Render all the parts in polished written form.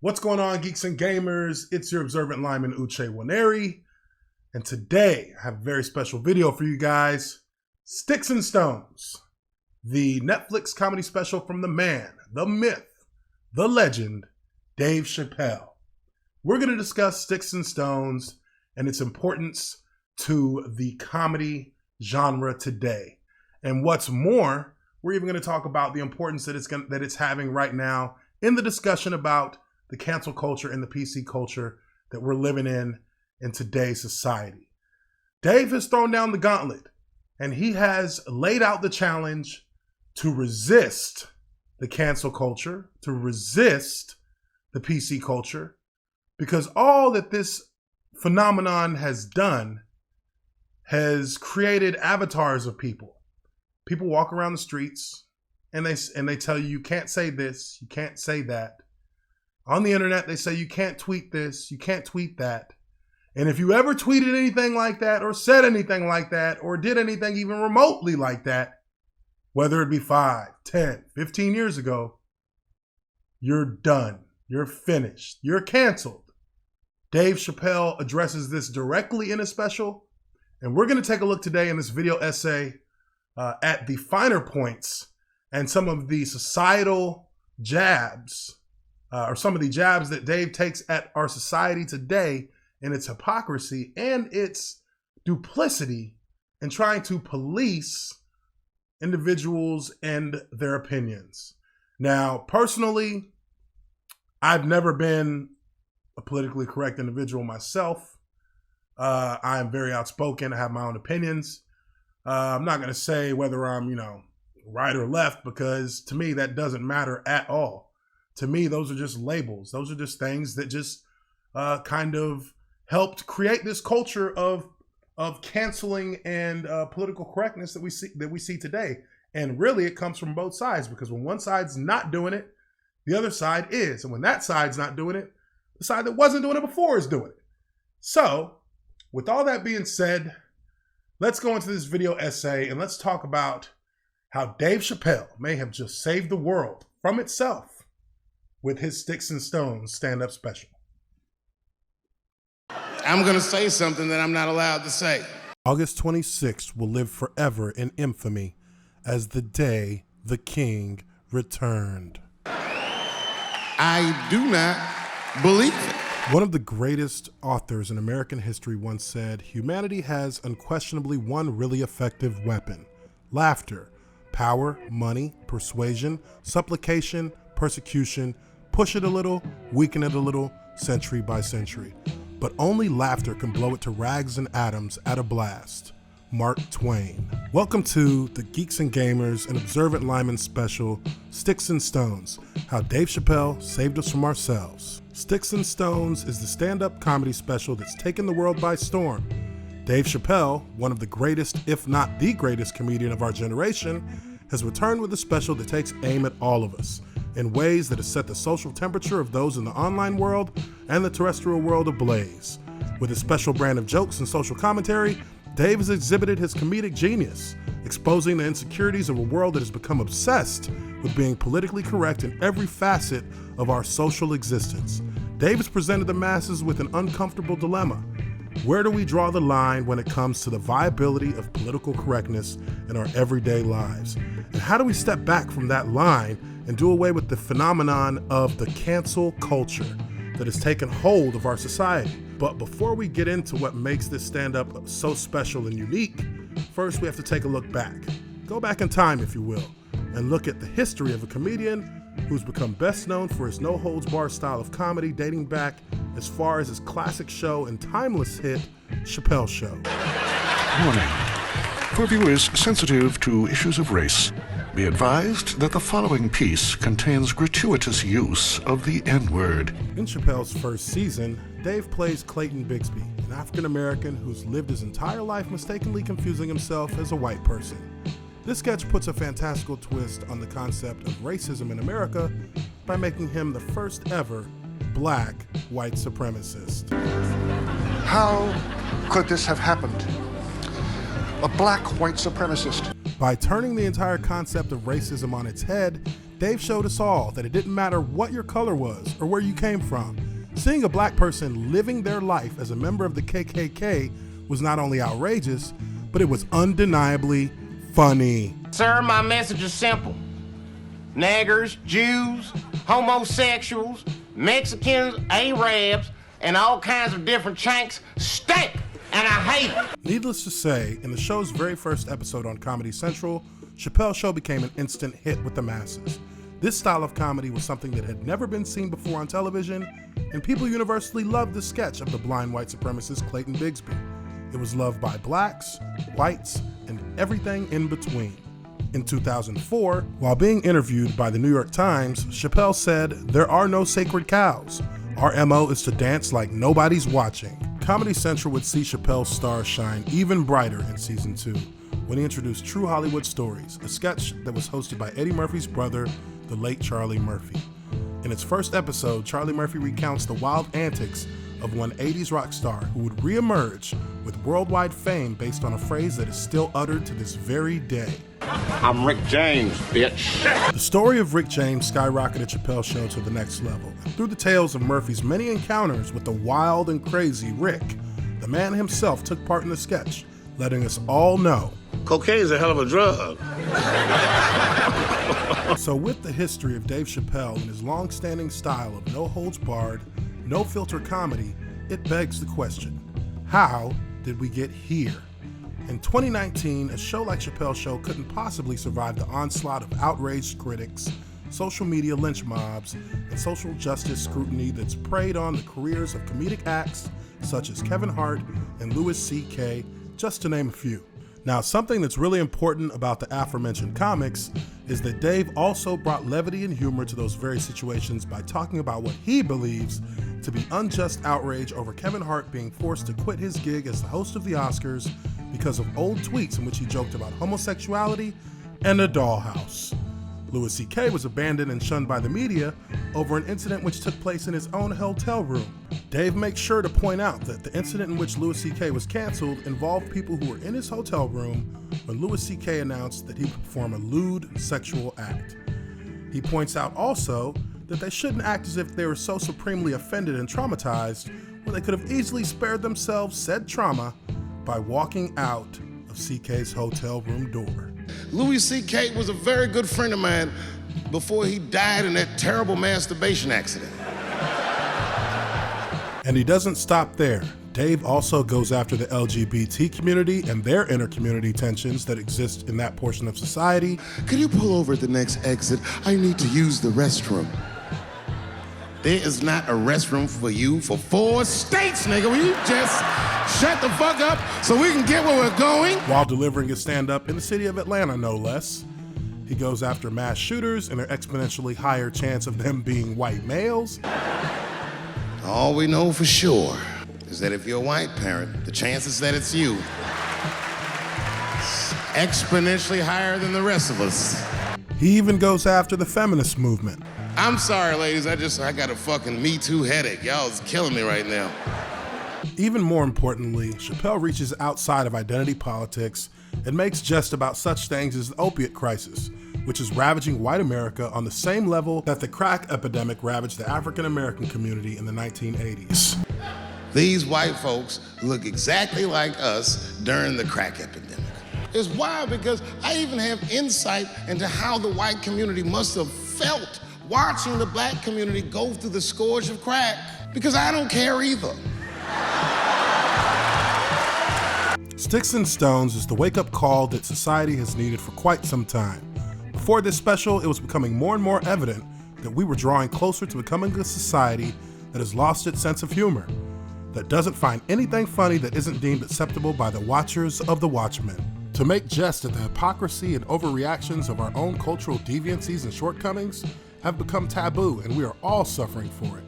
What's going on, geeks and gamers? It's your observant lineman, Uche Waneri. And today, I have a very special video for you guys. Sticks and Stones, the Netflix comedy special from the man, the myth, the legend, Dave Chappelle. We're going to discuss Sticks and Stones and its importance to the comedy genre today. And what's more, we're even going to talk about the importance that it's having right now in the discussion about the cancel culture and the PC culture that we're living in today's society. Dave has thrown down the gauntlet, and he has laid out the challenge to resist the cancel culture, to resist the PC culture, because all that this phenomenon has done has created avatars of people. People walk around the streets and they tell you, you can't say this, you can't say that. On the internet, they say you can't tweet this, you can't tweet that. And if you ever tweeted anything like that or said anything like that or did anything even remotely like that, whether it be 5, 10, 15 years ago, you're done. You're finished. You're canceled. Dave Chappelle addresses this directly in a special, and we're going to take a look today in this video essay at the finer points and some of the societal jabs or some of the jabs that Dave takes at our society today and its hypocrisy and its duplicity in trying to police individuals and their opinions. Now, personally, I've never been a politically correct individual myself. I am very outspoken. I have my own opinions. I'm not going to say whether I'm, right or left, because to me, that doesn't matter at all. To me, those are just labels. Those are just things that just kind of helped create this culture of canceling and political correctness that we see today. And really, it comes from both sides, because when one side's not doing it, the other side is. And when that side's not doing it, the side that wasn't doing it before is doing it. So, with all that being said, let's go into this video essay and let's talk about how Dave Chappelle may have just saved the world from itself with his Sticks and Stones stand-up special. I'm going to say something that I'm not allowed to say. August 26th will live forever in infamy as the day the king returned. I do not believe it. One of the greatest authors in American history once said, humanity has unquestionably one really effective weapon: laughter. Power, money, persuasion, supplication, persecution, push it a little, weaken it a little, century by century. But only laughter can blow it to rags and atoms at a blast. Mark Twain. Welcome to the Geeks and Gamers and Observant Lineman special, Sticks and Stones, how Dave Chappelle saved us from ourselves. Sticks and Stones is the stand-up comedy special that's taken the world by storm. Dave Chappelle, one of the greatest, if not the greatest comedian of our generation, has returned with a special that takes aim at all of us in ways that have set the social temperature of those in the online world and the terrestrial world ablaze. With his special brand of jokes and social commentary, Dave has exhibited his comedic genius, exposing the insecurities of a world that has become obsessed with being politically correct in every facet of our social existence. Dave has presented the masses with an uncomfortable dilemma. Where do we draw the line when it comes to the viability of political correctness in our everyday lives? And how do we step back from that line and do away with the phenomenon of the cancel culture that has taken hold of our society? But before we get into what makes this stand-up so special and unique, first we have to take a look back. Go back in time, if you will, and look at the history of a comedian who's become best known for his no-holds-barred style of comedy dating back as far as his classic show and timeless hit, Chappelle Show. Warning. For viewers sensitive to issues of race, be advised that the following piece contains gratuitous use of the N-word. In Chappelle's first season, Dave plays Clayton Bigsby, an African-American who's lived his entire life mistakenly confusing himself as a white person. This sketch puts a fantastical twist on the concept of racism in America by making him the first ever black white supremacist. How could this have happened? A black white supremacist. By turning the entire concept of racism on its head, Dave showed us all that it didn't matter what your color was or where you came from. Seeing a black person living their life as a member of the KKK was not only outrageous, but it was undeniably funny. Sir, my message is simple. Niggers, Jews, homosexuals, Mexicans, Arabs, and all kinds of different chanks stink, and I hate it. Needless to say, in the show's very first episode on Comedy Central, Chappelle's show became an instant hit with the masses. This style of comedy was something that had never been seen before on television, and people universally loved the sketch of the blind white supremacist Clayton Bigsby. It was loved by blacks, whites, and everything in between. In 2004, while being interviewed by the New York Times, Chappelle said, "There are no sacred cows. Our MO is to dance like nobody's watching." Comedy Central would see Chappelle's stars shine even brighter in season 2 when he introduced True Hollywood Stories, a sketch that was hosted by Eddie Murphy's brother, the late Charlie Murphy. In its first episode, Charlie Murphy recounts the wild antics of one 80s rock star who would re-emerge with worldwide fame based on a phrase that is still uttered to this very day. I'm Rick James, bitch. The story of Rick James skyrocketed Chappelle's show to the next level. And through the tales of Murphy's many encounters with the wild and crazy Rick, the man himself took part in the sketch, letting us all know Cocaine's a hell of a drug. So with the history of Dave Chappelle and his long-standing style of no-holds-barred, no-filter comedy, it begs the question, how did we get here? In 2019, a show like Chappelle's Show couldn't possibly survive the onslaught of outraged critics, social media lynch mobs, and social justice scrutiny that's preyed on the careers of comedic acts such as Kevin Hart and Louis C.K., just to name a few. Now, something that's really important about the aforementioned comics is that Dave also brought levity and humor to those very situations by talking about what he believes to be unjust outrage over Kevin Hart being forced to quit his gig as the host of the Oscars because of old tweets in which he joked about homosexuality and a dollhouse. Louis C.K. was abandoned and shunned by the media over an incident which took place in his own hotel room. Dave makes sure to point out that the incident in which Louis C.K. was canceled involved people who were in his hotel room when Louis C.K. announced that he would perform a lewd sexual act. He points out also that they shouldn't act as if they were so supremely offended and traumatized when they could have easily spared themselves said trauma by walking out of C.K.'s hotel room door. Louis C.K. was a very good friend of mine before he died in that terrible masturbation accident. And he doesn't stop there. Dave also goes after the LGBT community and their inter-community tensions that exist in that portion of society. Could you pull over at the next exit? I need to use the restroom. There is not a restroom for you for 4 states, nigga. Will you just shut the fuck up so we can get where we're going? While delivering his stand-up in the city of Atlanta, no less. He goes after mass shooters and their exponentially higher chance of them being white males. All we know for sure is that if you're a white parent, the chances that it's you is exponentially higher than the rest of us. He even goes after the feminist movement. I'm sorry, ladies, I got a fucking Me Too headache. Y'all is killing me right now. Even more importantly, Chappelle reaches outside of identity politics and makes jest about such things as the opiate crisis, which is ravaging white America on the same level that the crack epidemic ravaged the African American community in the 1980s. These white folks look exactly like us during the crack epidemic. It's wild because I even have insight into how the white community must have felt watching the black community go through the scourge of crack, because I don't care either. Sticks and Stones is the wake-up call that society has needed for quite some time. Before this special, it was becoming more and more evident that we were drawing closer to becoming a society that has lost its sense of humor, that doesn't find anything funny that isn't deemed acceptable by the watchers of The Watchmen. To make jest at the hypocrisy and overreactions of our own cultural deviancies and shortcomings have become taboo, and we are all suffering for it.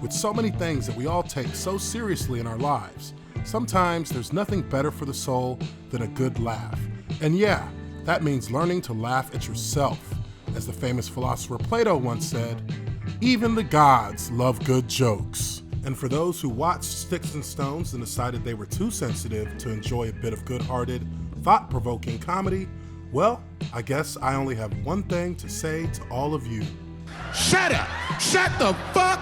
With so many things that we all take so seriously in our lives, sometimes there's nothing better for the soul than a good laugh. And yeah, that means learning to laugh at yourself. As the famous philosopher Plato once said, even the gods love good jokes. And for those who watched Sticks and Stones and decided they were too sensitive to enjoy a bit of good-hearted, thought-provoking comedy, Well, I guess I only have one thing to say to all of you. Shut up! Shut the fuck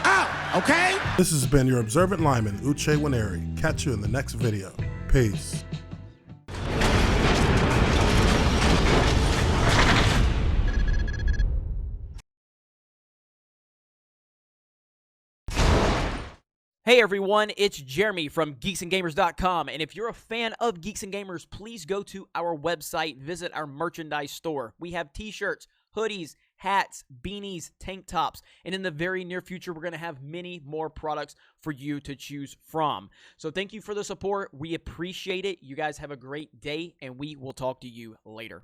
up, okay? This has been your observant lineman, Uche Waneri. Catch you in the next video. Peace. Hey everyone, it's Jeremy from geeksandgamers.com, and if you're a fan of Geeks and Gamers, please go to our website, visit our merchandise store. We have t-shirts, hoodies, hats, beanies, tank tops, and in the very near future, we're going to have many more products for you to choose from. So thank you for the support. We appreciate it. You guys have a great day, and we will talk to you later.